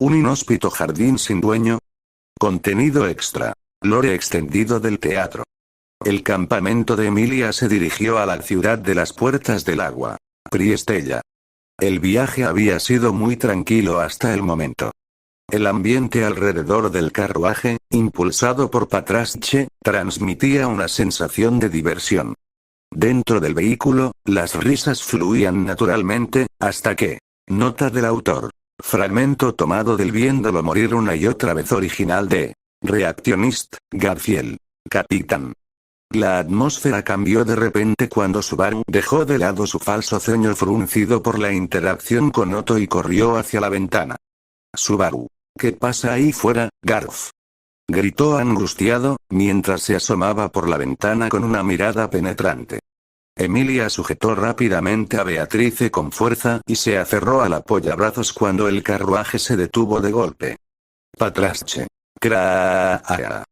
Un inhóspito jardín sin dueño. Contenido extra. Lore extendido del teatro. El campamento de Emilia se dirigió a la ciudad de las Puertas del Agua. Priestella. El viaje había sido muy tranquilo hasta el momento. El ambiente alrededor del carruaje, impulsado por Patrasche, transmitía una sensación de diversión. Dentro del vehículo, las risas fluían naturalmente, hasta que... Nota del autor. Fragmento tomado del Viéndolo morir una y otra vez original de... Reactionist, Garfield. Capitán. La atmósfera cambió de repente cuando Subaru dejó de lado su falso ceño fruncido por la interacción con Otto y corrió hacia la ventana. Subaru. ¿Qué pasa ahí fuera, Garf? Gritó angustiado, mientras se asomaba por la ventana con una mirada penetrante. Emilia sujetó rápidamente a Beatrice con fuerza y se aferró al apoyabrazos cuando el carruaje se detuvo de golpe. Patrasche. Craa.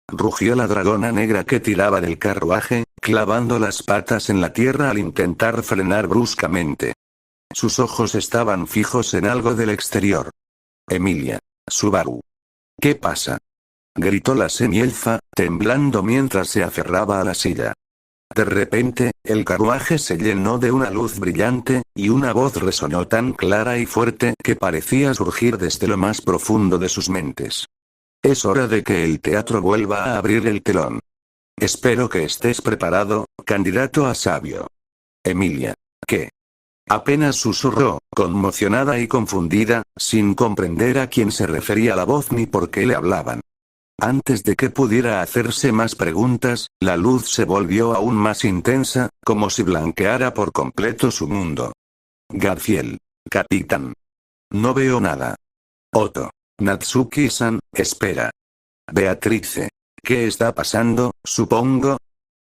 Rugió la dragona negra que tiraba del carruaje, clavando las patas en la tierra al intentar frenar bruscamente. Sus ojos estaban fijos en algo del exterior. Emilia. Subaru. ¿Qué pasa? Gritó la semielfa, temblando mientras se aferraba a la silla. De repente, el carruaje se llenó de una luz brillante, y una voz resonó tan clara y fuerte que parecía surgir desde lo más profundo de sus mentes. Es hora de que el teatro vuelva a abrir el telón. Espero que estés preparado, candidato a sabio. Emilia. ¿Qué? Apenas susurró, conmocionada y confundida, sin comprender a quién se refería la voz ni por qué le hablaban. Antes de que pudiera hacerse más preguntas, la luz se volvió aún más intensa, como si blanqueara por completo su mundo. Garfield. Capitán. No veo nada. Otto. Natsuki-san, espera. Beatrice. ¿Qué está pasando, supongo?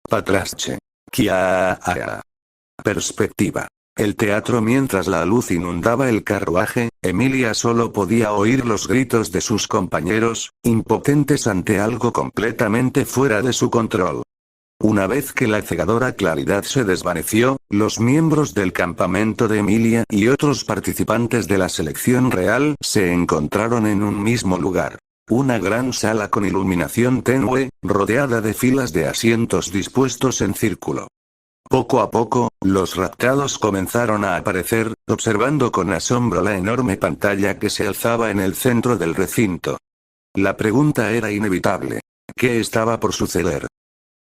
Patrasche. Kia. Perspectiva. El teatro mientras la luz inundaba el carruaje, Emilia solo podía oír los gritos de sus compañeros, impotentes ante algo completamente fuera de su control. Una vez que la cegadora claridad se desvaneció, los miembros del campamento de Emilia y otros participantes de la selección real se encontraron en un mismo lugar. Una gran sala con iluminación tenue, rodeada de filas de asientos dispuestos en círculo. Poco a poco, los raptados comenzaron a aparecer, observando con asombro la enorme pantalla que se alzaba en el centro del recinto. La pregunta era inevitable. ¿Qué estaba por suceder?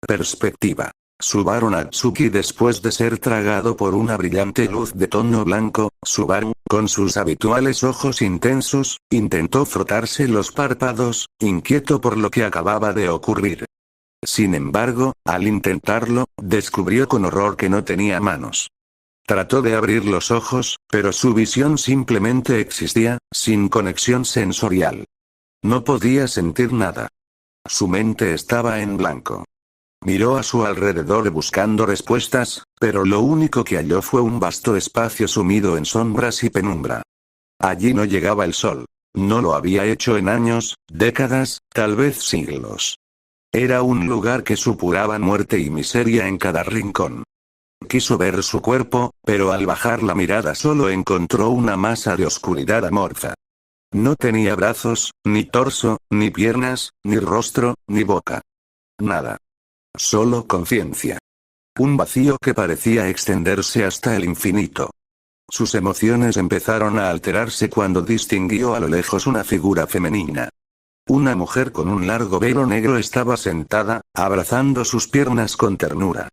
Perspectiva. Subaru Natsuki después de ser tragado por una brillante luz de tono blanco, Subaru, con sus habituales ojos intensos, intentó frotarse los párpados, inquieto por lo que acababa de ocurrir. Sin embargo, al intentarlo, descubrió con horror que no tenía manos. Trató de abrir los ojos, pero su visión simplemente existía, sin conexión sensorial. No podía sentir nada. Su mente estaba en blanco. Miró a su alrededor buscando respuestas, pero lo único que halló fue un vasto espacio sumido en sombras y penumbra. Allí no llegaba el sol. No lo había hecho en años, décadas, tal vez siglos. Era un lugar que supuraba muerte y miseria en cada rincón. Quiso ver su cuerpo, pero al bajar la mirada solo encontró una masa de oscuridad amorfa. No tenía brazos, ni torso, ni piernas, ni rostro, ni boca. Nada. Solo conciencia. Un vacío que parecía extenderse hasta el infinito. Sus emociones empezaron a alterarse cuando distinguió a lo lejos una figura femenina. Una mujer con un largo velo negro estaba sentada, abrazando sus piernas con ternura.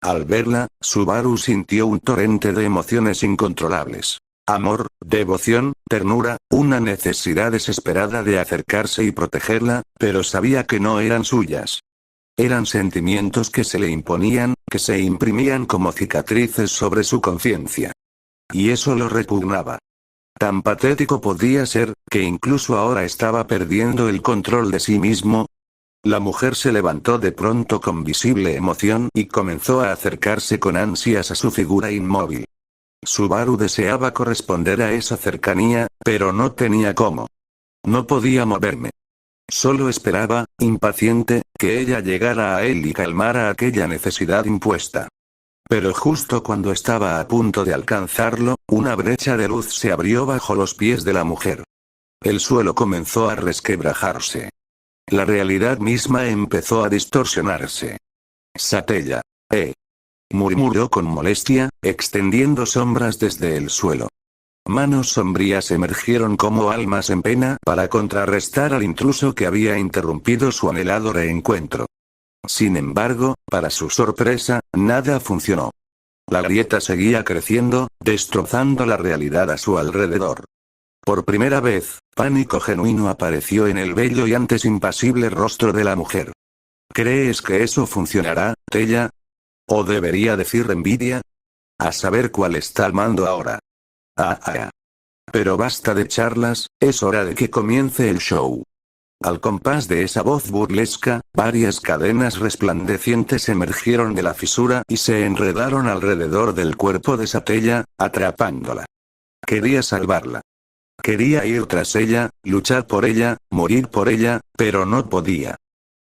Al verla, Subaru sintió un torrente de emociones incontrolables. Amor, devoción, ternura, una necesidad desesperada de acercarse y protegerla, pero sabía que no eran suyas. Eran sentimientos que se le imponían, que se imprimían como cicatrices sobre su conciencia. Y eso lo repugnaba. Tan patético podía ser, que incluso ahora estaba perdiendo el control de sí mismo. La mujer se levantó de pronto con visible emoción y comenzó a acercarse con ansias a su figura inmóvil. Subaru deseaba corresponder a esa cercanía, pero no tenía cómo. No podía moverme. Solo esperaba, impaciente, que ella llegara a él y calmara aquella necesidad impuesta. Pero justo cuando estaba a punto de alcanzarlo, una brecha de luz se abrió bajo los pies de la mujer. El suelo comenzó a resquebrajarse. La realidad misma empezó a distorsionarse. Satella. Murmuró con molestia, extendiendo sombras desde el suelo. Manos sombrías emergieron como almas en pena para contrarrestar al intruso que había interrumpido su anhelado reencuentro. Sin embargo, para su sorpresa, nada funcionó. La grieta seguía creciendo, destrozando la realidad a su alrededor. Por primera vez, pánico genuino apareció en el bello y antes impasible rostro de la mujer. ¿Crees que eso funcionará, Tella? ¿O debería decir envidia? A saber cuál está al mando ahora. Pero basta de charlas, es hora de que comience el show. Al compás de esa voz burlesca, varias cadenas resplandecientes emergieron de la fisura y se enredaron alrededor del cuerpo de Satella, atrapándola. Quería salvarla. Quería ir tras ella, luchar por ella, morir por ella, pero no podía.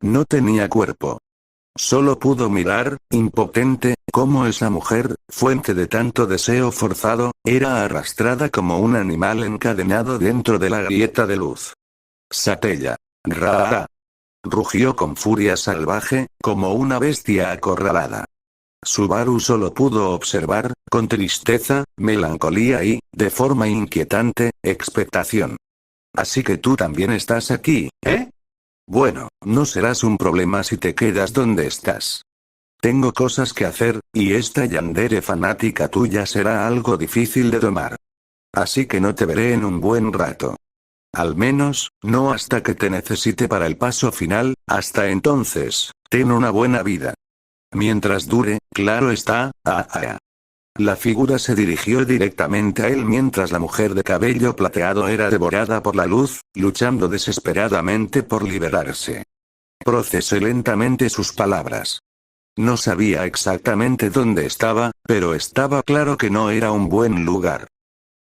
No tenía cuerpo. Solo pudo mirar, impotente, cómo esa mujer, fuente de tanto deseo forzado, era arrastrada como un animal encadenado dentro de la grieta de luz. Satella. Ra. Rugió con furia salvaje, como una bestia acorralada. Subaru solo pudo observar, con tristeza, melancolía y, de forma inquietante, expectación. Así que tú también estás aquí, ¿eh? Bueno, no serás un problema si te quedas donde estás. Tengo cosas que hacer, y esta yandere fanática tuya será algo difícil de domar. Así que no te veré en un buen rato. Al menos, no hasta que te necesite para el paso final, hasta entonces, ten una buena vida. Mientras dure, claro está, La figura se dirigió directamente a él mientras la mujer de cabello plateado era devorada por la luz, luchando desesperadamente por liberarse. Procesé lentamente sus palabras. No sabía exactamente dónde estaba, pero estaba claro que no era un buen lugar.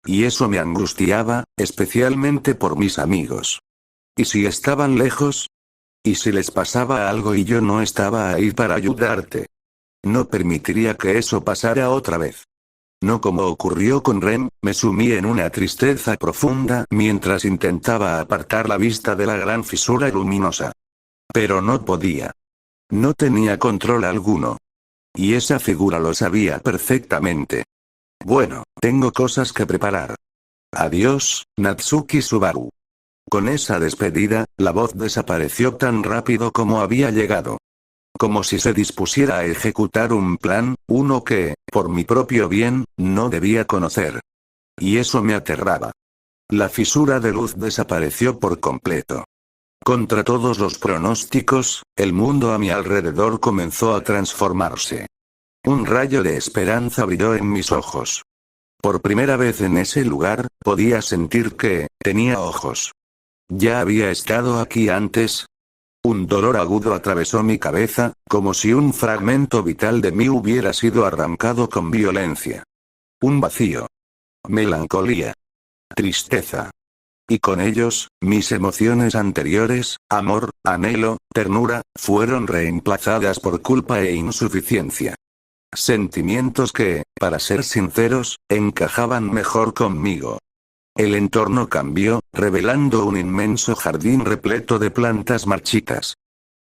Y eso me angustiaba, especialmente por mis amigos. ¿Y si estaban lejos? ¿Y si les pasaba algo y yo no estaba ahí para ayudarte? No permitiría que eso pasara otra vez. No como ocurrió con Rem, me sumí en una tristeza profunda mientras intentaba apartar la vista de la gran fisura luminosa. Pero no podía. No tenía control alguno. Y esa figura lo sabía perfectamente. Bueno, tengo cosas que preparar. Adiós, Natsuki Subaru. Con esa despedida, la voz desapareció tan rápido como había llegado. Como si se dispusiera a ejecutar un plan, uno que, por mi propio bien, no debía conocer. Y eso me aterraba. La fisura de luz desapareció por completo. Contra todos los pronósticos, el mundo a mi alrededor comenzó a transformarse. Un rayo de esperanza brilló en mis ojos. Por primera vez en ese lugar, podía sentir que, tenía ojos. ¿Ya había estado aquí antes? Un dolor agudo atravesó mi cabeza, como si un fragmento vital de mí hubiera sido arrancado con violencia. Un vacío. Melancolía. Tristeza. Y con ellos, mis emociones anteriores, amor, anhelo, ternura, fueron reemplazadas por culpa e insuficiencia. Sentimientos que, para ser sinceros, encajaban mejor conmigo. El entorno cambió, revelando un inmenso jardín repleto de plantas marchitas.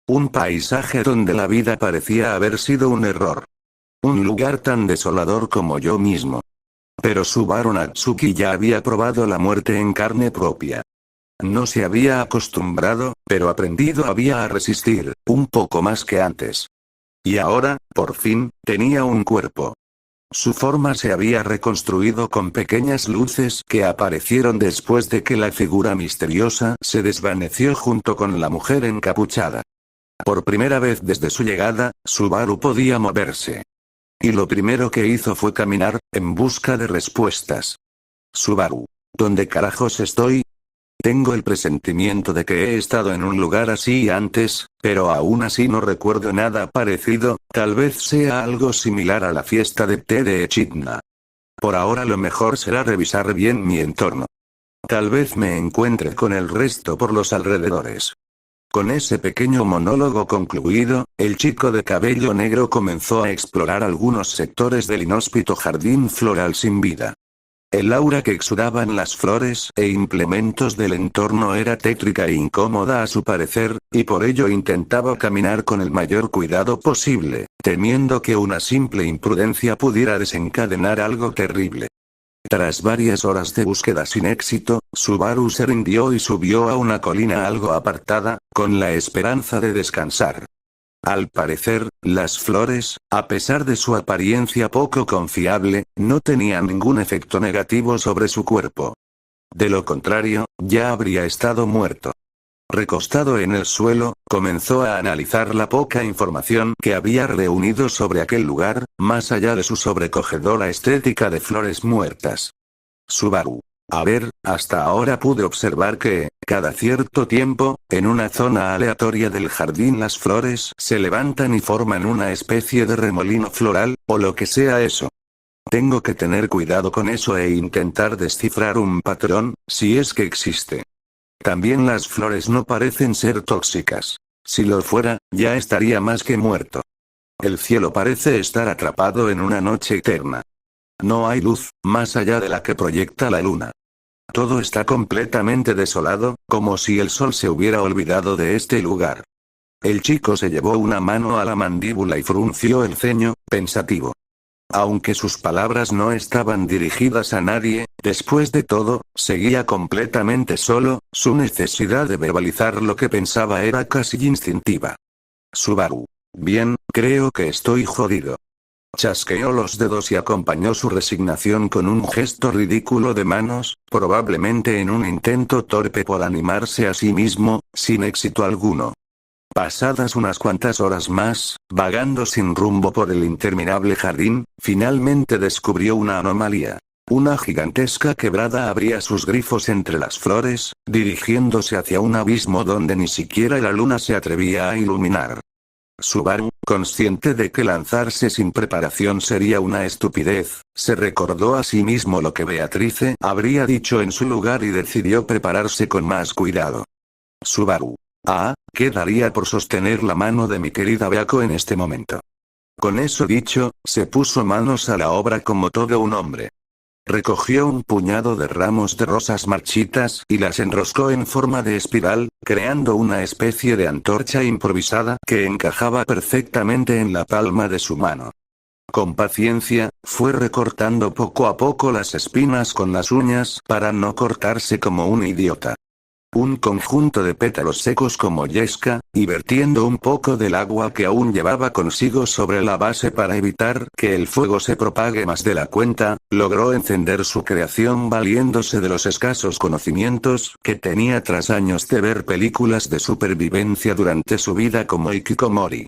Un paisaje donde la vida parecía haber sido un error. Un lugar tan desolador como yo mismo. Pero Subaru Natsuki ya había probado la muerte en carne propia. No se había acostumbrado, pero aprendido había a resistir, un poco más que antes. Y ahora, por fin, tenía un cuerpo. Su forma se había reconstruido con pequeñas luces que aparecieron después de que la figura misteriosa se desvaneció junto con la mujer encapuchada. Por primera vez desde su llegada, Subaru podía moverse. Y lo primero que hizo fue caminar, en busca de respuestas. Subaru. ¿Dónde carajos estoy? Tengo el presentimiento de que he estado en un lugar así antes, pero aún así no recuerdo nada parecido, tal vez sea algo similar a la fiesta de té de Echidna. Por ahora lo mejor será revisar bien mi entorno. Tal vez me encuentre con el resto por los alrededores. Con ese pequeño monólogo concluido, el chico de cabello negro comenzó a explorar algunos sectores del inhóspito jardín floral sin vida. El aura que exudaban las flores e implementos del entorno era tétrica e incómoda a su parecer, y por ello intentaba caminar con el mayor cuidado posible, temiendo que una simple imprudencia pudiera desencadenar algo terrible. Tras varias horas de búsqueda sin éxito, Subaru se rindió y subió a una colina algo apartada, con la esperanza de descansar. Al parecer, las flores, a pesar de su apariencia poco confiable, no tenían ningún efecto negativo sobre su cuerpo. De lo contrario, ya habría estado muerto. Recostado en el suelo, comenzó a analizar la poca información que había reunido sobre aquel lugar, más allá de su sobrecogedora estética de flores muertas. Subaru. A ver, hasta ahora pude observar que, cada cierto tiempo, en una zona aleatoria del jardín las flores se levantan y forman una especie de remolino floral, o lo que sea eso. Tengo que tener cuidado con eso e intentar descifrar un patrón, si es que existe. También las flores no parecen ser tóxicas. Si lo fuera, ya estaría más que muerto. El cielo parece estar atrapado en una noche eterna. No hay luz, más allá de la que proyecta la luna. Todo está completamente desolado, como si el sol se hubiera olvidado de este lugar. El chico se llevó una mano a la mandíbula y frunció el ceño, pensativo. Aunque sus palabras no estaban dirigidas a nadie, después de todo, seguía completamente solo, su necesidad de verbalizar lo que pensaba era casi instintiva. Subaru. Bien, creo que estoy jodido. Chasqueó los dedos y acompañó su resignación con un gesto ridículo de manos, probablemente en un intento torpe por animarse a sí mismo, sin éxito alguno. Pasadas unas cuantas horas más, vagando sin rumbo por el interminable jardín, finalmente descubrió una anomalía. Una gigantesca quebrada abría sus grifos entre las flores, dirigiéndose hacia un abismo donde ni siquiera la luna se atrevía a iluminar. Subaru, consciente de que lanzarse sin preparación sería una estupidez, se recordó a sí mismo lo que Beatrice habría dicho en su lugar y decidió prepararse con más cuidado. Subaru. ¿Qué daría por sostener la mano de mi querida Beako en este momento? Con eso dicho, se puso manos a la obra como todo un hombre. Recogió un puñado de ramos de rosas marchitas y las enroscó en forma de espiral, creando una especie de antorcha improvisada que encajaba perfectamente en la palma de su mano. Con paciencia, fue recortando poco a poco las espinas con las uñas para no cortarse como un idiota. Un conjunto de pétalos secos como yesca, y vertiendo un poco del agua que aún llevaba consigo sobre la base para evitar que el fuego se propague más de la cuenta, logró encender su creación valiéndose de los escasos conocimientos que tenía tras años de ver películas de supervivencia durante su vida como hikikomori.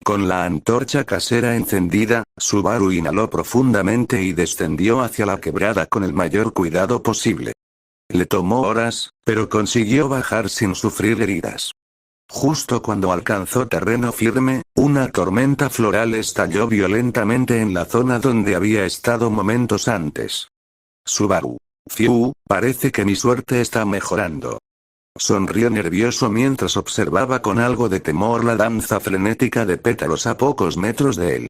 Con la antorcha casera encendida, Subaru inhaló profundamente y descendió hacia la quebrada con el mayor cuidado posible. Le tomó horas, pero consiguió bajar sin sufrir heridas. Justo cuando alcanzó terreno firme, una tormenta floral estalló violentamente en la zona donde había estado momentos antes. Subaru. Fiu, parece que mi suerte está mejorando. Sonrió nervioso mientras observaba con algo de temor la danza frenética de pétalos a pocos metros de él.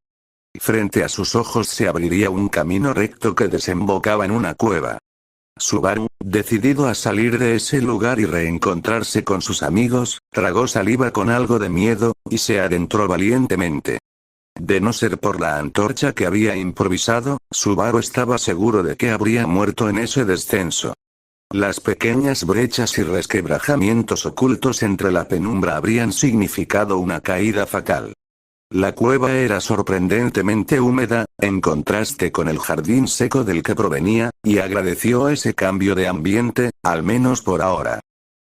Frente a sus ojos se abriría un camino recto que desembocaba en una cueva. Subaru, decidido a salir de ese lugar y reencontrarse con sus amigos, tragó saliva con algo de miedo, y se adentró valientemente. De no ser por la antorcha que había improvisado, Subaru estaba seguro de que habría muerto en ese descenso. Las pequeñas brechas y resquebrajamientos ocultos entre la penumbra habrían significado una caída fatal. La cueva era sorprendentemente húmeda, en contraste con el jardín seco del que provenía, y agradeció ese cambio de ambiente, al menos por ahora.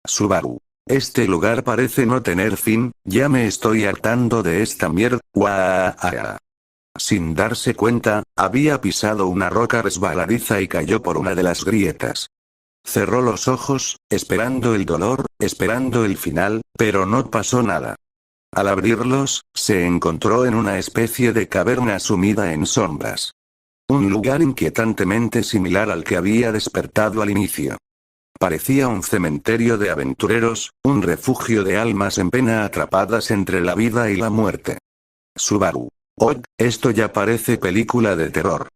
Subaru. Este lugar parece no tener fin, ya me estoy hartando de esta mierda. Sin darse cuenta, había pisado una roca resbaladiza y cayó por una de las grietas. Cerró los ojos, esperando el dolor, esperando el final, pero no pasó nada. Al abrirlos, se encontró en una especie de caverna sumida en sombras. Un lugar inquietantemente similar al que había despertado al inicio. Parecía un cementerio de aventureros, un refugio de almas en pena atrapadas entre la vida y la muerte. Subaru. Esto ya parece película de terror.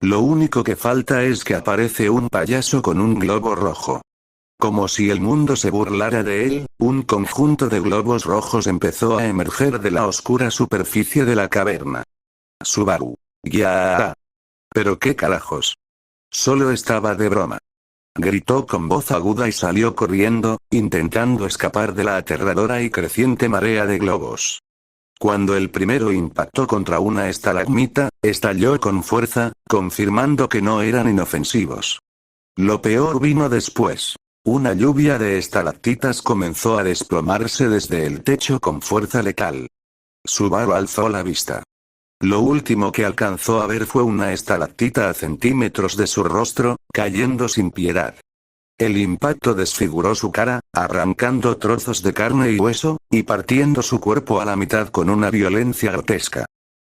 Lo único que falta es que aparece un payaso con un globo rojo. Como si el mundo se burlara de él, un conjunto de globos rojos empezó a emerger de la oscura superficie de la caverna. Subaru. Ya. ¿Pero qué carajos? Solo estaba de broma. Gritó con voz aguda y salió corriendo, intentando escapar de la aterradora y creciente marea de globos. Cuando el primero impactó contra una estalagmita, estalló con fuerza, confirmando que no eran inofensivos. Lo peor vino después. Una lluvia de estalactitas comenzó a desplomarse desde el techo con fuerza letal. Subaru alzó la vista. Lo último que alcanzó a ver fue una estalactita a centímetros de su rostro, cayendo sin piedad. El impacto desfiguró su cara, arrancando trozos de carne y hueso, y partiendo su cuerpo a la mitad con una violencia grotesca.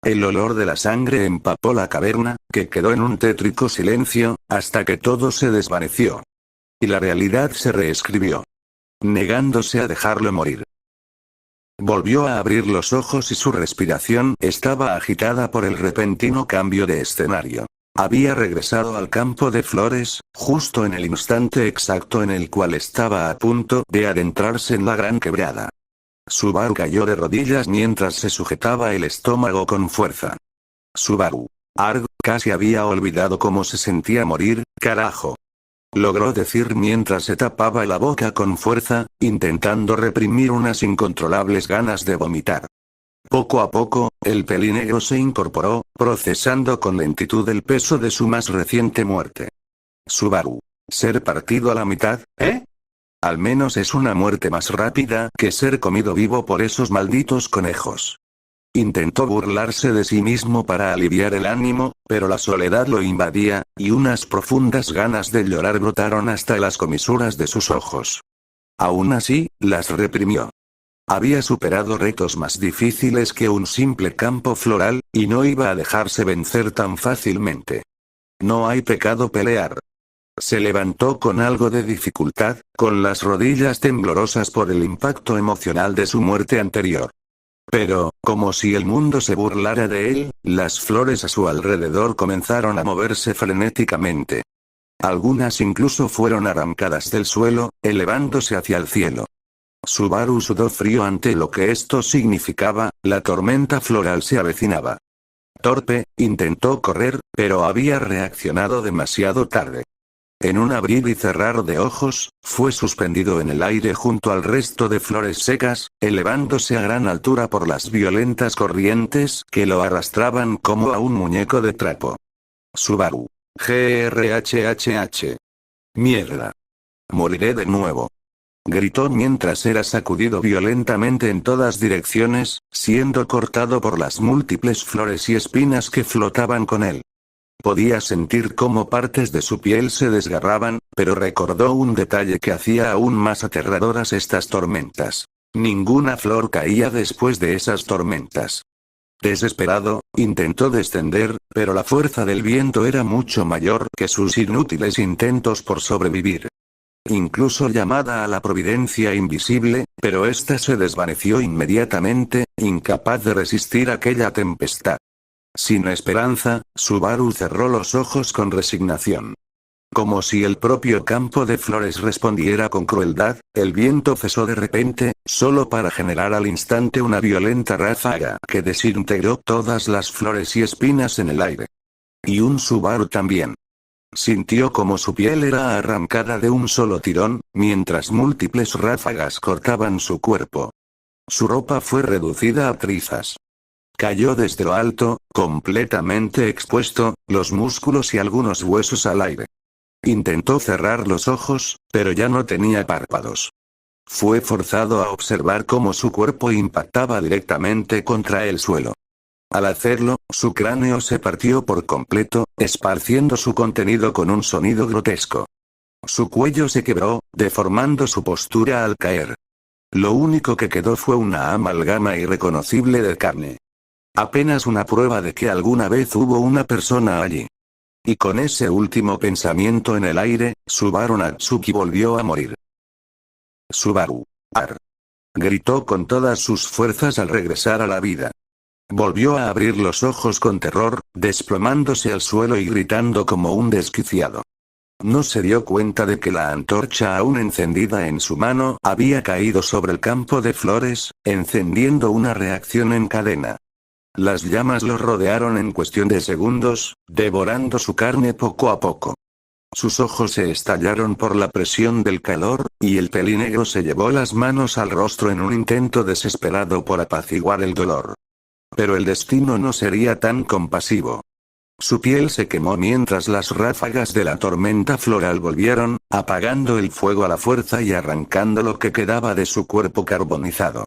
El olor de la sangre empapó la caverna, que quedó en un tétrico silencio, hasta que todo se desvaneció. Y la realidad se reescribió. Negándose a dejarlo morir. Volvió a abrir los ojos y su respiración estaba agitada por el repentino cambio de escenario. Había regresado al campo de flores, justo en el instante exacto en el cual estaba a punto de adentrarse en la gran quebrada. Subaru cayó de rodillas mientras se sujetaba el estómago con fuerza. Subaru. Arg, casi había olvidado cómo se sentía morir, carajo. Logró decir mientras se tapaba la boca con fuerza, intentando reprimir unas incontrolables ganas de vomitar. Poco a poco, el pelinegro se incorporó, procesando con lentitud el peso de su más reciente muerte. Subaru. ¿Ser partido a la mitad, eh? Al menos es una muerte más rápida que ser comido vivo por esos malditos conejos. Intentó burlarse de sí mismo para aliviar el ánimo, pero la soledad lo invadía, y unas profundas ganas de llorar brotaron hasta las comisuras de sus ojos. Aún así, las reprimió. Había superado retos más difíciles que un simple campo floral, y no iba a dejarse vencer tan fácilmente. No hay pecado pelear. Se levantó con algo de dificultad, con las rodillas temblorosas por el impacto emocional de su muerte anterior. Pero, como si el mundo se burlara de él, las flores a su alrededor comenzaron a moverse frenéticamente. Algunas incluso fueron arrancadas del suelo, elevándose hacia el cielo. Subaru sudó frío ante lo que esto significaba, la tormenta floral se avecinaba. Torpe, intentó correr, pero había reaccionado demasiado tarde. En un abrir y cerrar de ojos, fue suspendido en el aire junto al resto de flores secas, elevándose a gran altura por las violentas corrientes que lo arrastraban como a un muñeco de trapo. Subaru. GRHHH. Mierda. Moriré de nuevo. Gritó mientras era sacudido violentamente en todas direcciones, siendo cortado por las múltiples flores y espinas que flotaban con él. Podía sentir cómo partes de su piel se desgarraban, pero recordó un detalle que hacía aún más aterradoras estas tormentas. Ninguna flor caía después de esas tormentas. Desesperado, intentó descender, pero la fuerza del viento era mucho mayor que sus inútiles intentos por sobrevivir. Incluso llamada a la providencia invisible, pero ésta se desvaneció inmediatamente, incapaz de resistir aquella tempestad. Sin esperanza, Subaru cerró los ojos con resignación. Como si el propio campo de flores respondiera con crueldad, el viento cesó de repente, solo para generar al instante una violenta ráfaga que desintegró todas las flores y espinas en el aire. Y un Subaru también. Sintió como su piel era arrancada de un solo tirón, mientras múltiples ráfagas cortaban su cuerpo. Su ropa fue reducida a trizas. Cayó desde lo alto, completamente expuesto, los músculos y algunos huesos al aire. Intentó cerrar los ojos, pero ya no tenía párpados. Fue forzado a observar cómo su cuerpo impactaba directamente contra el suelo. Al hacerlo, su cráneo se partió por completo, esparciendo su contenido con un sonido grotesco. Su cuello se quebró, deformando su postura al caer. Lo único que quedó fue una amalgama irreconocible de carne. Apenas una prueba de que alguna vez hubo una persona allí. Y con ese último pensamiento en el aire, Subaru Natsuki volvió a morir. Subaru. Ar. Gritó con todas sus fuerzas al regresar a la vida. Volvió a abrir los ojos con terror, desplomándose al suelo y gritando como un desquiciado. No se dio cuenta de que la antorcha aún encendida en su mano había caído sobre el campo de flores, encendiendo una reacción en cadena. Las llamas lo rodearon en cuestión de segundos, devorando su carne poco a poco. Sus ojos se estallaron por la presión del calor, y el pelinegro se llevó las manos al rostro en un intento desesperado por apaciguar el dolor. Pero el destino no sería tan compasivo. Su piel se quemó mientras las ráfagas de la tormenta floral volvieron, apagando el fuego a la fuerza y arrancando lo que quedaba de su cuerpo carbonizado.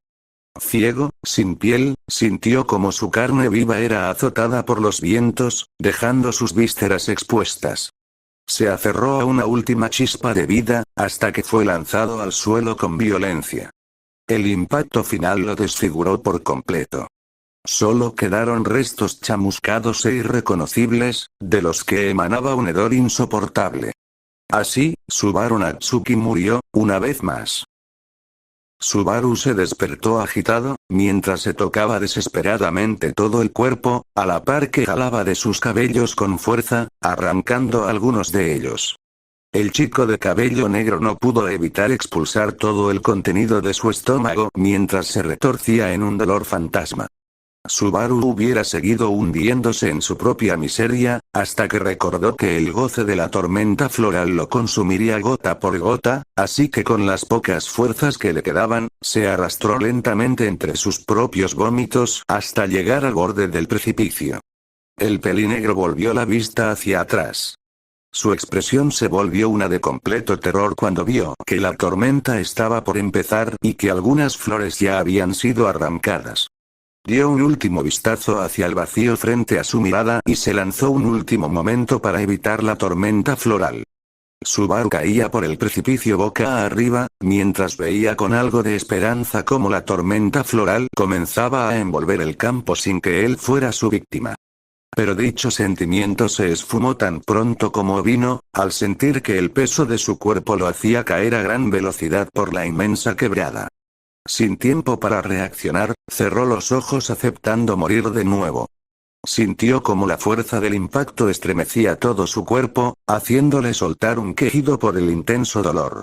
Ciego, sin piel, sintió como su carne viva era azotada por los vientos, dejando sus vísceras expuestas. Se aferró a una última chispa de vida, hasta que fue lanzado al suelo con violencia. El impacto final lo desfiguró por completo. Solo quedaron restos chamuscados e irreconocibles, de los que emanaba un hedor insoportable. Así, Subaru Natsuki murió, una vez más. Subaru se despertó agitado, mientras se tocaba desesperadamente todo el cuerpo, a la par que jalaba de sus cabellos con fuerza, arrancando algunos de ellos. El chico de cabello negro no pudo evitar expulsar todo el contenido de su estómago mientras se retorcía en un dolor fantasma. Subaru hubiera seguido hundiéndose en su propia miseria, hasta que recordó que el goce de la tormenta floral lo consumiría gota por gota, así que con las pocas fuerzas que le quedaban, se arrastró lentamente entre sus propios vómitos hasta llegar al borde del precipicio. El pelinegro volvió la vista hacia atrás. Su expresión se volvió una de completo terror cuando vio que la tormenta estaba por empezar y que algunas flores ya habían sido arrancadas. Dio un último vistazo hacia el vacío frente a su mirada y se lanzó un último momento para evitar la tormenta floral. Subaru caía por el precipicio boca arriba, mientras veía con algo de esperanza cómo la tormenta floral comenzaba a envolver el campo sin que él fuera su víctima. Pero dicho sentimiento se esfumó tan pronto como vino, al sentir que el peso de su cuerpo lo hacía caer a gran velocidad por la inmensa quebrada. Sin tiempo para reaccionar, cerró los ojos aceptando morir de nuevo. Sintió como la fuerza del impacto estremecía todo su cuerpo, haciéndole soltar un quejido por el intenso dolor.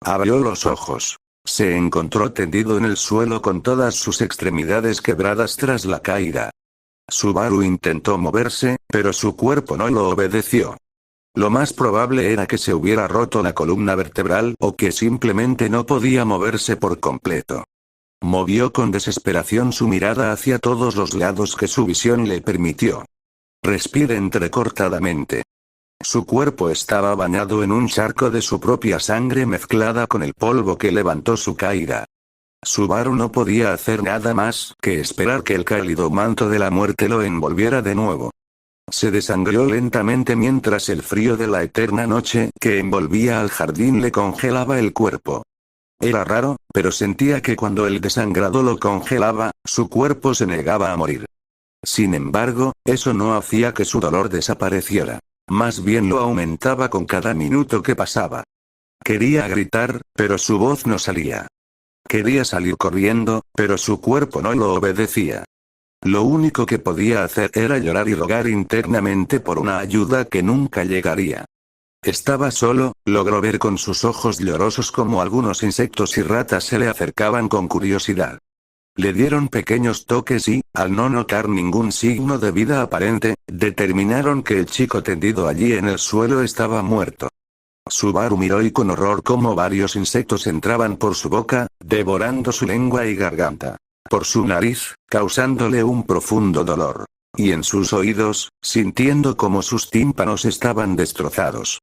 Abrió los ojos. Se encontró tendido en el suelo con todas sus extremidades quebradas tras la caída. Subaru intentó moverse, pero su cuerpo no lo obedeció. Lo más probable era que se hubiera roto la columna vertebral o que simplemente no podía moverse por completo. Movió con desesperación su mirada hacia todos los lados que su visión le permitió. Respiró entrecortadamente. Su cuerpo estaba bañado en un charco de su propia sangre mezclada con el polvo que levantó su caída. Subaru no podía hacer nada más que esperar que el cálido manto de la muerte lo envolviera de nuevo. Se desangró lentamente mientras el frío de la eterna noche que envolvía al jardín le congelaba el cuerpo. Era raro, pero sentía que cuando el desangrado lo congelaba, su cuerpo se negaba a morir. Sin embargo, eso no hacía que su dolor desapareciera. Más bien lo aumentaba con cada minuto que pasaba. Quería gritar, pero su voz no salía. Quería salir corriendo, pero su cuerpo no lo obedecía. Lo único que podía hacer era llorar y rogar internamente por una ayuda que nunca llegaría. Estaba solo, logró ver con sus ojos llorosos cómo algunos insectos y ratas se le acercaban con curiosidad. Le dieron pequeños toques y, al no notar ningún signo de vida aparente, determinaron que el chico tendido allí en el suelo estaba muerto. Subaru miró y con horror cómo varios insectos entraban por su boca, devorando su lengua y garganta. Por su nariz, causándole un profundo dolor. Y en sus oídos, sintiendo como sus tímpanos estaban destrozados.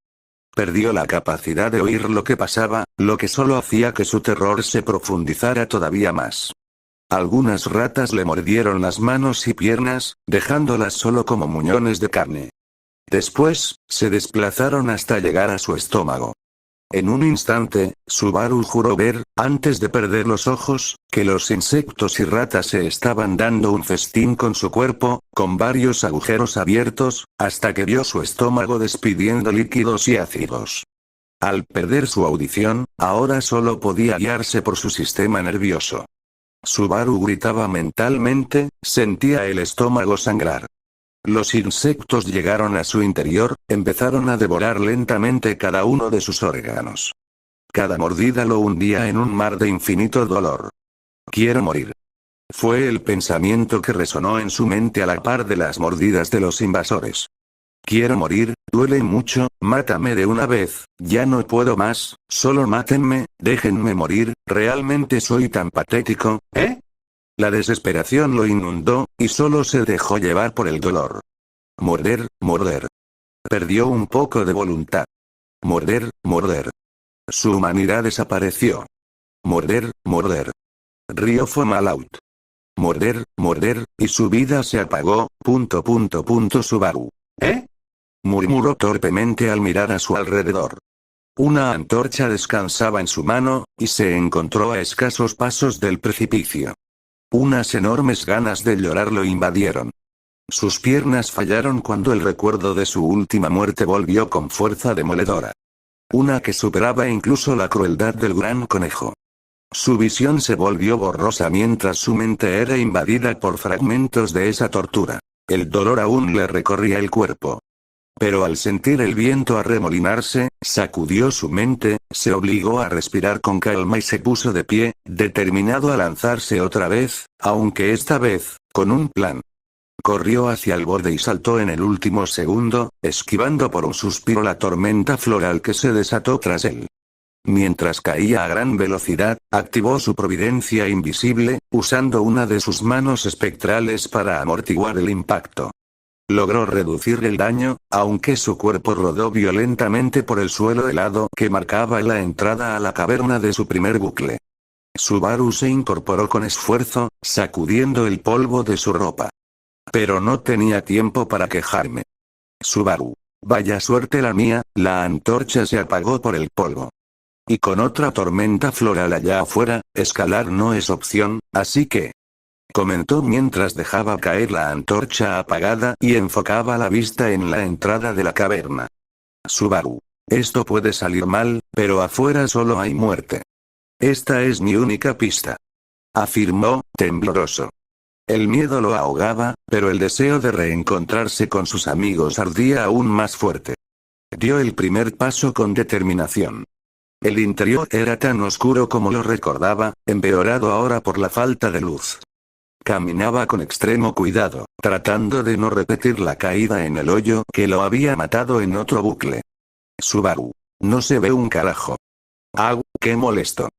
Perdió la capacidad de oír lo que pasaba, lo que solo hacía que su terror se profundizara todavía más. Algunas ratas le mordieron las manos y piernas, dejándolas solo como muñones de carne. Después, se desplazaron hasta llegar a su estómago. En un instante, Subaru juró ver, antes de perder los ojos, que los insectos y ratas se estaban dando un festín con su cuerpo, con varios agujeros abiertos, hasta que vio su estómago despidiendo líquidos y ácidos. Al perder su audición, ahora solo podía guiarse por su sistema nervioso. Subaru gritaba mentalmente, sentía el estómago sangrar. Los insectos llegaron a su interior, empezaron a devorar lentamente cada uno de sus órganos. Cada mordida lo hundía en un mar de infinito dolor. Quiero morir. Fue el pensamiento que resonó en su mente a la par de las mordidas de los invasores. Quiero morir, duele mucho, mátame de una vez, ya no puedo más, solo mátenme, déjenme morir, realmente soy tan patético, ¿eh? La desesperación lo inundó, y solo se dejó llevar por el dolor. Morder, morder. Perdió un poco de voluntad. Morder, morder. Su humanidad desapareció. Morder, morder. Río fue mal out. Morder, morder, y su vida se apagó, Subaru. ¿Eh? Murmuró torpemente al mirar a su alrededor. Una antorcha descansaba en su mano, y se encontró a escasos pasos del precipicio. Unas enormes ganas de llorar lo invadieron. Sus piernas fallaron cuando el recuerdo de su última muerte volvió con fuerza demoledora. Una que superaba incluso la crueldad del gran conejo. Su visión se volvió borrosa mientras su mente era invadida por fragmentos de esa tortura. El dolor aún le recorría el cuerpo. Pero al sentir el viento arremolinarse, sacudió su mente, se obligó a respirar con calma y se puso de pie, determinado a lanzarse otra vez, aunque esta vez, con un plan. Corrió hacia el borde y saltó en el último segundo, esquivando por un suspiro la tormenta floral que se desató tras él. Mientras caía a gran velocidad, activó su providencia invisible, usando una de sus manos espectrales para amortiguar el impacto. Logró reducir el daño, aunque su cuerpo rodó violentamente por el suelo helado que marcaba la entrada a la caverna de su primer bucle. Subaru se incorporó con esfuerzo, sacudiendo el polvo de su ropa. Pero no tenía tiempo para quejarme. Subaru. Vaya suerte la mía, la antorcha se apagó por el polvo. Y con otra tormenta floral allá afuera, escalar no es opción, así que... comentó mientras dejaba caer la antorcha apagada y enfocaba la vista en la entrada de la caverna. Subaru. Esto puede salir mal, pero afuera solo hay muerte. Esta es mi única pista. Afirmó, tembloroso. El miedo lo ahogaba, pero el deseo de reencontrarse con sus amigos ardía aún más fuerte. Dio el primer paso con determinación. El interior era tan oscuro como lo recordaba, empeorado ahora por la falta de luz. Caminaba con extremo cuidado, tratando de no repetir la caída en el hoyo que lo había matado en otro bucle. Subaru. No se ve un carajo. ¡Au, qué molesto!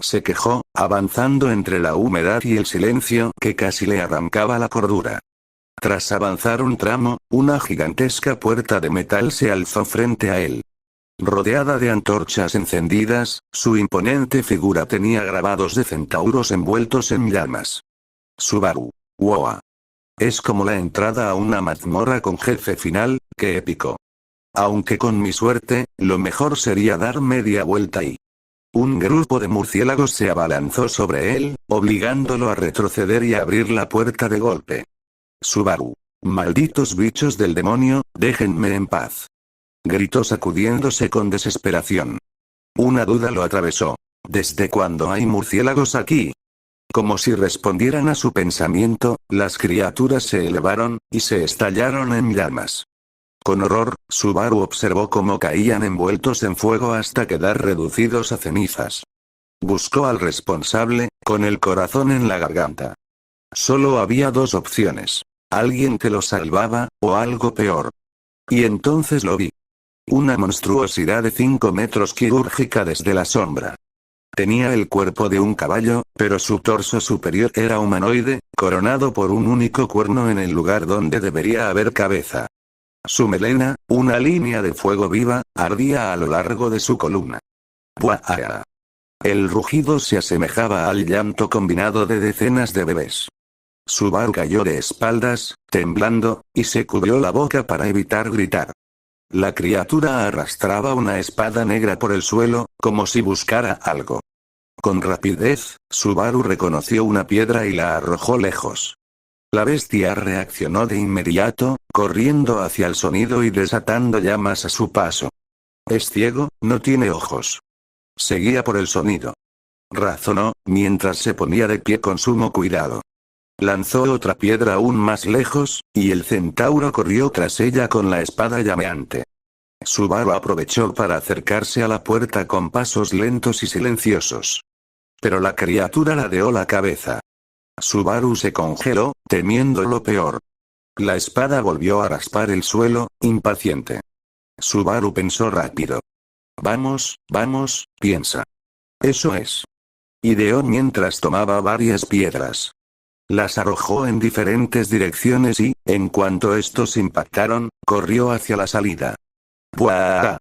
Se quejó, avanzando entre la humedad y el silencio que casi le arrancaba la cordura. Tras avanzar un tramo, una gigantesca puerta de metal se alzó frente a él. Rodeada de antorchas encendidas, su imponente figura tenía grabados de centauros envueltos en llamas. Subaru. ¡Wow! Es como la entrada a una mazmorra con jefe final, ¡qué épico! Aunque con mi suerte, lo mejor sería dar media vuelta y... Un grupo de murciélagos se abalanzó sobre él, obligándolo a retroceder y a abrir la puerta de golpe. Subaru. Malditos bichos del demonio, déjenme en paz. Gritó sacudiéndose con desesperación. Una duda lo atravesó. ¿Desde cuándo hay murciélagos aquí? Como si respondieran a su pensamiento, las criaturas se elevaron, y se estallaron en llamas. Con horror, Subaru observó cómo caían envueltos en fuego hasta quedar reducidos a cenizas. Buscó al responsable, con el corazón en la garganta. Solo había dos opciones. Alguien que lo salvaba, o algo peor. Y entonces lo vi. Una monstruosidad de 5 metros quirúrgica desde la sombra. Tenía el cuerpo de un caballo, pero su torso superior era humanoide, coronado por un único cuerno en el lugar donde debería haber cabeza. Su melena, una línea de fuego viva, ardía a lo largo de su columna. ¡Buah! El rugido se asemejaba al llanto combinado de decenas de bebés. Subaru cayó de espaldas, temblando, y se cubrió la boca para evitar gritar. La criatura arrastraba una espada negra por el suelo, como si buscara algo. Con rapidez, Subaru reconoció una piedra y la arrojó lejos. La bestia reaccionó de inmediato, corriendo hacia el sonido y desatando llamas a su paso. Es ciego, no tiene ojos. Seguía por el sonido. razonó, mientras se ponía de pie con sumo cuidado. Lanzó otra piedra aún más lejos, y el centauro corrió tras ella con la espada llameante. Subaru aprovechó para acercarse a la puerta con pasos lentos y silenciosos. Pero la criatura ladeó la cabeza. Subaru se congeló, temiendo lo peor. La espada volvió a raspar el suelo, impaciente. Subaru pensó rápido. Vamos, vamos, piensa. Eso es. Ideó mientras tomaba varias piedras. Las arrojó en diferentes direcciones y, en cuanto estos impactaron, corrió hacia la salida. ¡Buah!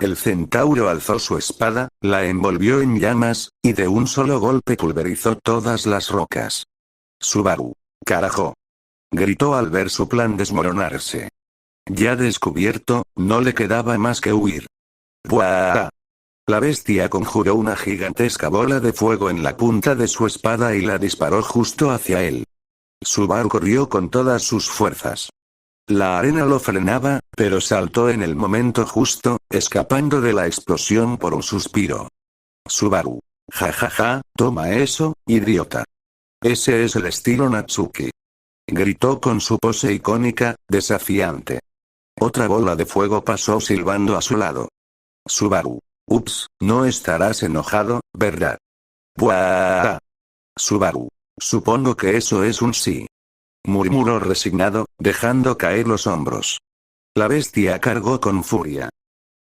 El centauro alzó su espada, la envolvió en llamas, y de un solo golpe pulverizó todas las rocas. Subaru. ¡Carajo! Gritó al ver su plan desmoronarse. Ya descubierto, no le quedaba más que huir. ¡Buah! La bestia conjuró una gigantesca bola de fuego en la punta de su espada y la disparó justo hacia él. Subaru corrió con todas sus fuerzas. La arena lo frenaba, pero saltó en el momento justo, escapando de la explosión por un suspiro. Subaru. Ja, toma eso, idiota. Ese es el estilo Natsuki. Gritó con su pose icónica, desafiante. Otra bola de fuego pasó silbando a su lado. Subaru. Ups, no estarás enojado, ¿verdad? ¡Buah! Subaru. Supongo que eso es un sí. Murmuró resignado, dejando caer los hombros. La bestia cargó con furia.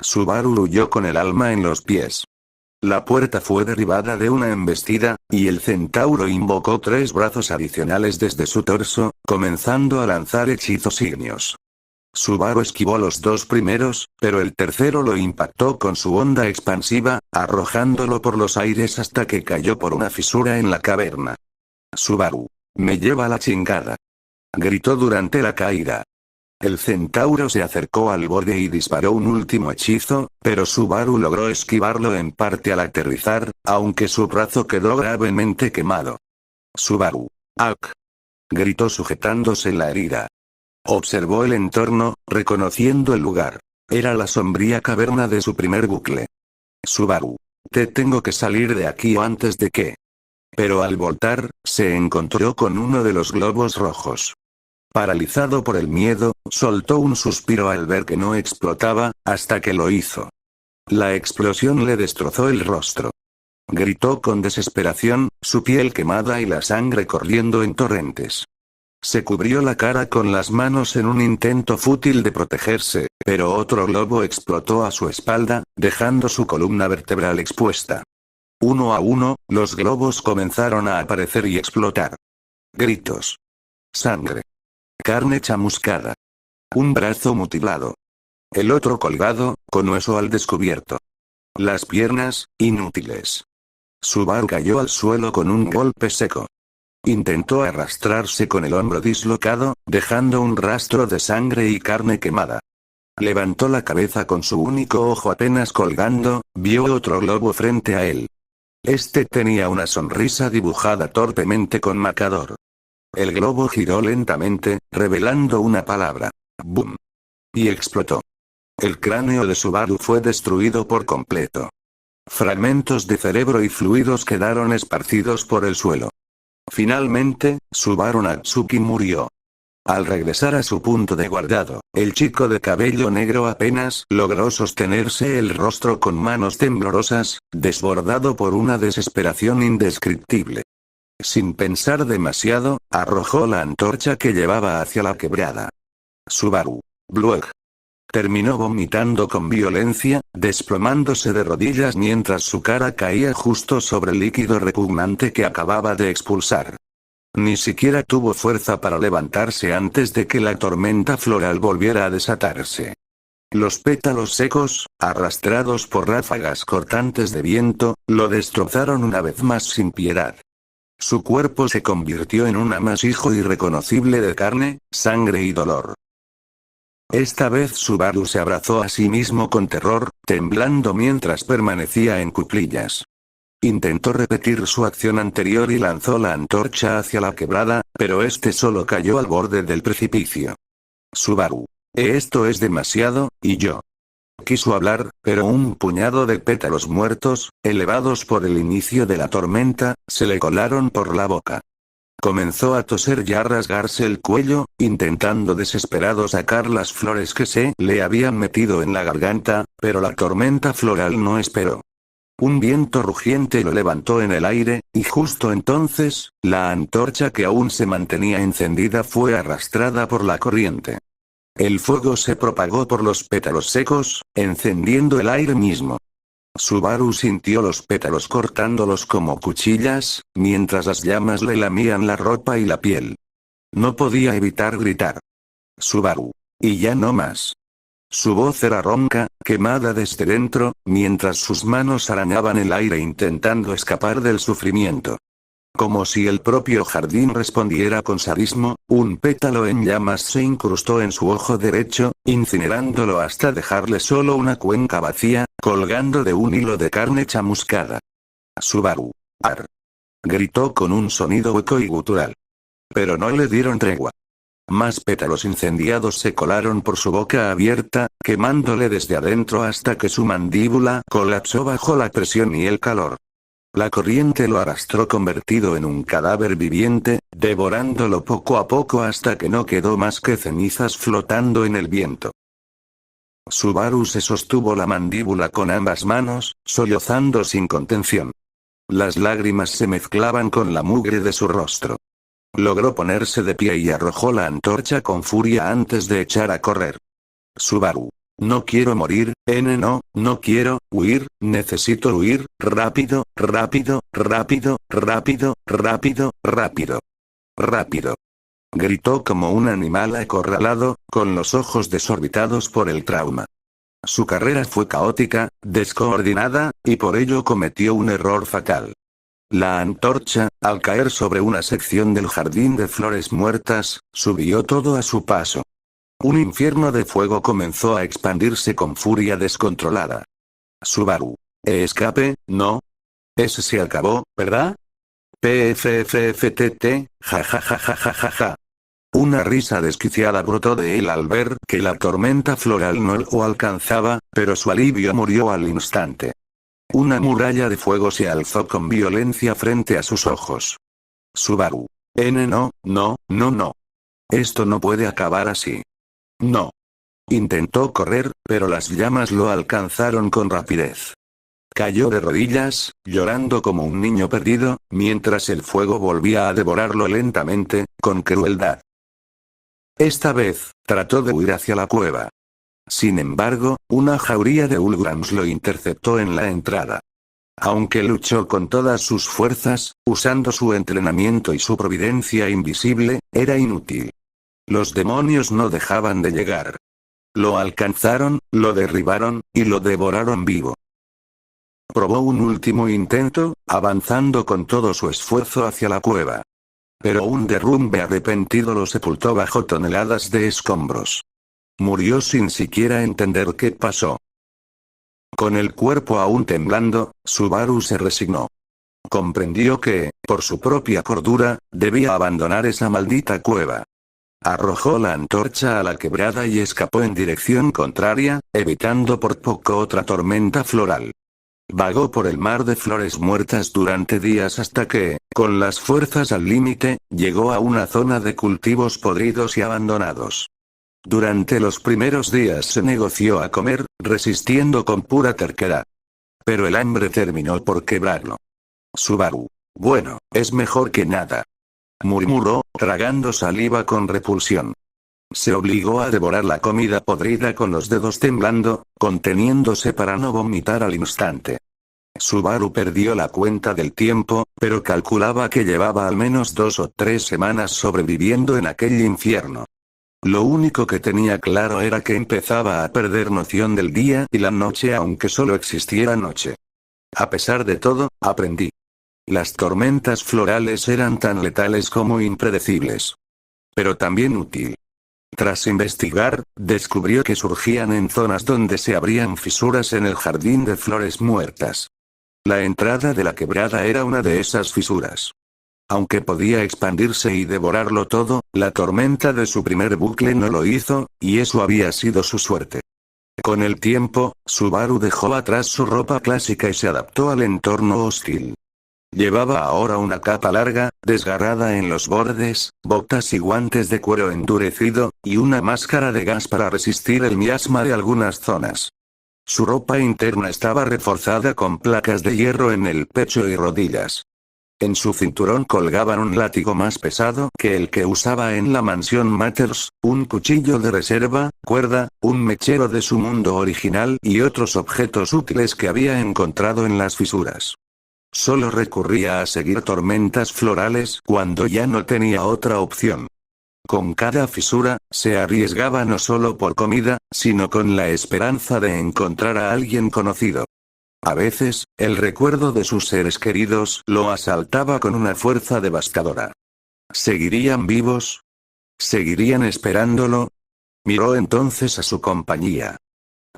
Subaru huyó con el alma en los pies. La puerta fue derribada de una embestida, y el centauro invocó 3 brazos adicionales desde su torso, comenzando a lanzar hechizos ígneos. Subaru esquivó los 2 primeros, pero el tercero lo impactó con su onda expansiva, arrojándolo por los aires hasta que cayó por una fisura en la caverna. Subaru. Me lleva la chingada. Gritó durante la caída. El centauro se acercó al borde y disparó un último hechizo, pero Subaru logró esquivarlo en parte al aterrizar, aunque su brazo quedó gravemente quemado. Subaru. ¡Ak! Gritó sujetándose la herida. Observó el entorno, reconociendo el lugar. Era la sombría caverna de su primer bucle. Subaru. Te tengo que salir de aquí antes de que... Pero al voltar, se encontró con uno de los globos rojos. Paralizado por el miedo, soltó un suspiro al ver que no explotaba, hasta que lo hizo. La explosión le destrozó el rostro. Gritó con desesperación, su piel quemada y la sangre corriendo en torrentes. Se cubrió la cara con las manos en un intento fútil de protegerse, pero otro globo explotó a su espalda, dejando su columna vertebral expuesta. Uno a uno, los globos comenzaron a aparecer y explotar. Gritos. Sangre. Carne chamuscada. Un brazo mutilado. El otro colgado, con hueso al descubierto. Las piernas, inútiles. Subaru cayó al suelo con un golpe seco. Intentó arrastrarse con el hombro dislocado, dejando un rastro de sangre y carne quemada. Levantó la cabeza con su único ojo apenas colgando, vio otro globo frente a él. Este tenía una sonrisa dibujada torpemente con marcador. El globo giró lentamente, revelando una palabra. ¡Boom! Y explotó. El cráneo de Subaru fue destruido por completo. Fragmentos de cerebro y fluidos quedaron esparcidos por el suelo. Finalmente, Subaru Natsuki murió. Al regresar a su punto de guardado, el chico de cabello negro apenas logró sostenerse el rostro con manos temblorosas, desbordado por una desesperación indescriptible. Sin pensar demasiado, arrojó la antorcha que llevaba hacia la quebrada. Subaru. Blueg. Terminó vomitando con violencia, desplomándose de rodillas mientras su cara caía justo sobre el líquido repugnante que acababa de expulsar. Ni siquiera tuvo fuerza para levantarse antes de que la tormenta floral volviera a desatarse. Los pétalos secos, arrastrados por ráfagas cortantes de viento, lo destrozaron una vez más sin piedad. Su cuerpo se convirtió en un amasijo irreconocible de carne, sangre y dolor. Esta vez Subaru se abrazó a sí mismo con terror, temblando mientras permanecía en cuclillas. Intentó repetir su acción anterior y lanzó la antorcha hacia la quebrada, pero este solo cayó al borde del precipicio. Subaru. Esto es demasiado, y yo. Quiso hablar, pero un puñado de pétalos muertos, elevados por el inicio de la tormenta, se le colaron por la boca. Comenzó a toser y a rasgarse el cuello, intentando desesperado sacar las flores que se le habían metido en la garganta, pero la tormenta floral no esperó. Un viento rugiente lo levantó en el aire, y justo entonces, la antorcha que aún se mantenía encendida fue arrastrada por la corriente. El fuego se propagó por los pétalos secos, encendiendo el aire mismo. Subaru sintió los pétalos cortándolos como cuchillas, mientras las llamas le lamían la ropa y la piel. No podía evitar gritar. Subaru. Y ya no más. Su voz era ronca, quemada desde dentro, mientras sus manos arañaban el aire intentando escapar del sufrimiento. Como si el propio jardín respondiera con sadismo, un pétalo en llamas se incrustó en su ojo derecho, incinerándolo hasta dejarle solo una cuenca vacía, colgando de un hilo de carne chamuscada. Subaru. Ar. Gritó con un sonido hueco y gutural. Pero no le dieron tregua. Más pétalos incendiados se colaron por su boca abierta, quemándole desde adentro hasta que su mandíbula colapsó bajo la presión y el calor. La corriente lo arrastró convertido en un cadáver viviente, devorándolo poco a poco hasta que no quedó más que cenizas flotando en el viento. Subaru se sostuvo la mandíbula con ambas manos, sollozando sin contención. Las lágrimas se mezclaban con la mugre de su rostro. Logró ponerse de pie y arrojó la antorcha con furia antes de echar a correr. Subaru. No quiero morir, no quiero huir, necesito huir, rápido, rápido, rápido, rápido, rápido, rápido. Rápido. Gritó como un animal acorralado, con los ojos desorbitados por el trauma. Su carrera fue caótica, descoordinada, y por ello cometió un error fatal. La antorcha, al caer sobre una sección del jardín de flores muertas, subió todo a su paso. Un infierno de fuego comenzó a expandirse con furia descontrolada. Subaru. Escape, ¿no? Ese se acabó, ¿verdad? PFFFTT, jajajajajaja. Una risa desquiciada brotó de él al ver que la tormenta floral no lo alcanzaba, pero su alivio murió al instante. Una muralla de fuego se alzó con violencia frente a sus ojos. Subaru. No. Esto no puede acabar así. No. Intentó correr, pero las llamas lo alcanzaron con rapidez. Cayó de rodillas, llorando como un niño perdido, mientras el fuego volvía a devorarlo lentamente, con crueldad. Esta vez, trató de huir hacia la cueva. Sin embargo, una jauría de Ulgrams lo interceptó en la entrada. Aunque luchó con todas sus fuerzas, usando su entrenamiento y su providencia invisible, era inútil. Los demonios no dejaban de llegar. Lo alcanzaron, lo derribaron, y lo devoraron vivo. Probó un último intento, avanzando con todo su esfuerzo hacia la cueva. Pero un derrumbe arrepentido lo sepultó bajo toneladas de escombros. Murió sin siquiera entender qué pasó. Con el cuerpo aún temblando, Subaru se resignó. Comprendió que, por su propia cordura, debía abandonar esa maldita cueva. Arrojó la antorcha a la quebrada y escapó en dirección contraria, evitando por poco otra tormenta floral. Vagó por el mar de flores muertas durante días hasta que, con las fuerzas al límite, llegó a una zona de cultivos podridos y abandonados. Durante los primeros días se negoció a comer, resistiendo con pura terquedad. Pero el hambre terminó por quebrarlo. Subaru. Bueno, es mejor que nada. Murmuró, tragando saliva con repulsión. Se obligó a devorar la comida podrida con los dedos temblando, conteniéndose para no vomitar al instante. Subaru perdió la cuenta del tiempo, pero calculaba que llevaba al menos 2 o 3 semanas sobreviviendo en aquel infierno. Lo único que tenía claro era que empezaba a perder noción del día y la noche aunque solo existiera noche. A pesar de todo, aprendí. Las tormentas florales eran tan letales como impredecibles. Pero también útil. Tras investigar, descubrió que surgían en zonas donde se abrían fisuras en el jardín de flores muertas. La entrada de la quebrada era una de esas fisuras. Aunque podía expandirse y devorarlo todo, la tormenta de su primer bucle no lo hizo, y eso había sido su suerte. Con el tiempo, Subaru dejó atrás su ropa clásica y se adaptó al entorno hostil. Llevaba ahora una capa larga, desgarrada en los bordes, botas y guantes de cuero endurecido, y una máscara de gas para resistir el miasma de algunas zonas. Su ropa interna estaba reforzada con placas de hierro en el pecho y rodillas. En su cinturón colgaban un látigo más pesado que el que usaba en la mansión Matters, un cuchillo de reserva, cuerda, un mechero de su mundo original y otros objetos útiles que había encontrado en las fisuras. Solo recurría a seguir tormentas florales cuando ya no tenía otra opción. Con cada fisura, se arriesgaba no solo por comida, sino con la esperanza de encontrar a alguien conocido. A veces, el recuerdo de sus seres queridos lo asaltaba con una fuerza devastadora. ¿Seguirían vivos? ¿Seguirían esperándolo? Miró entonces a su compañía.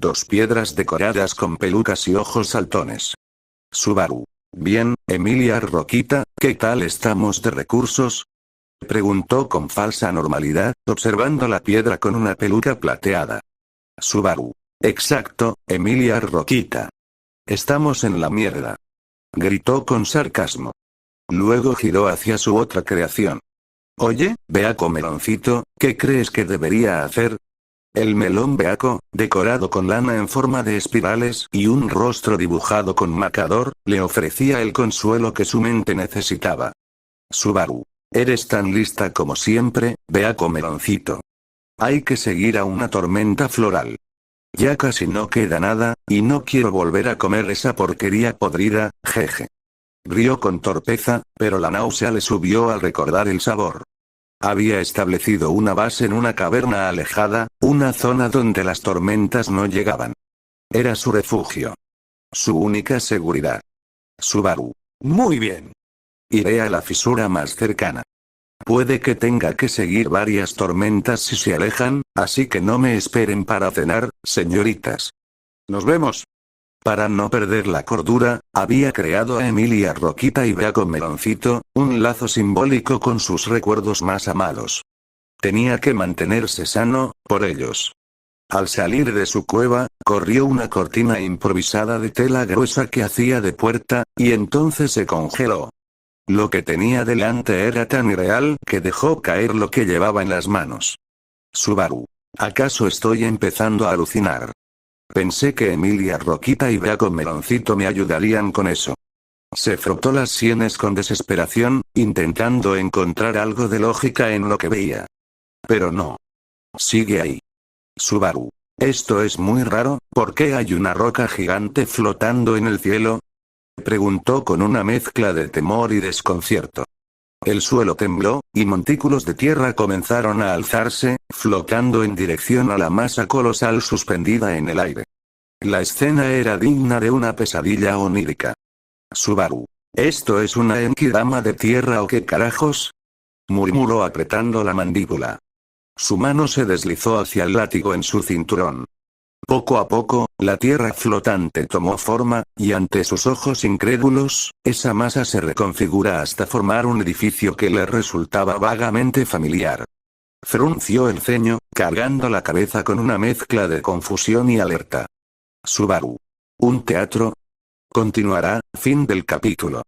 2 piedras decoradas con pelucas y ojos saltones. Subaru. Bien, Emilia Roquita, ¿qué tal estamos de recursos? Preguntó con falsa normalidad, observando la piedra con una peluca plateada. Subaru. Exacto, Emilia Roquita. Estamos en la mierda. Gritó con sarcasmo. Luego giró hacia su otra creación. Oye, Beaco Meloncito, ¿qué crees que debería hacer? El melón Beaco, decorado con lana en forma de espirales y un rostro dibujado con marcador, le ofrecía el consuelo que su mente necesitaba. Subaru. Eres tan lista como siempre, Beaco Meloncito. Hay que seguir a una tormenta floral. Ya casi no queda nada, y no quiero volver a comer esa porquería podrida, jeje. Rió con torpeza, pero la náusea le subió al recordar el sabor. Había establecido una base en una caverna alejada, una zona donde las tormentas no llegaban. Era su refugio. Su única seguridad. Subaru. Muy bien. Iré a la fisura más cercana. Puede que tenga que seguir varias tormentas si se alejan, así que no me esperen para cenar, señoritas. Nos vemos. Para no perder la cordura, había creado a Emilia Roquita y Beaco Meloncito, un lazo simbólico con sus recuerdos más amados. Tenía que mantenerse sano, por ellos. Al salir de su cueva, corrió una cortina improvisada de tela gruesa que hacía de puerta, y entonces se congeló. Lo que tenía delante era tan irreal que dejó caer lo que llevaba en las manos. Subaru. ¿Acaso estoy empezando a alucinar? Pensé que Emilia Roquita y Beaco Meloncito me ayudarían con eso. Se frotó las sienes con desesperación, intentando encontrar algo de lógica en lo que veía. Pero no. Sigue ahí. Subaru. Esto es muy raro, ¿por qué hay una roca gigante flotando en el cielo? Preguntó con una mezcla de temor y desconcierto. El suelo tembló, y montículos de tierra comenzaron a alzarse, flotando en dirección a la masa colosal suspendida en el aire. La escena era digna de una pesadilla onírica. Subaru. ¿Esto es una enkidama de tierra o qué carajos? Murmuró apretando la mandíbula. Su mano se deslizó hacia el látigo en su cinturón. Poco a poco, la tierra flotante tomó forma, y ante sus ojos incrédulos, esa masa se reconfigura hasta formar un edificio que le resultaba vagamente familiar. Frunció el ceño, cargando la cabeza con una mezcla de confusión y alerta. Subaru. ¿Un teatro? Continuará, fin del capítulo.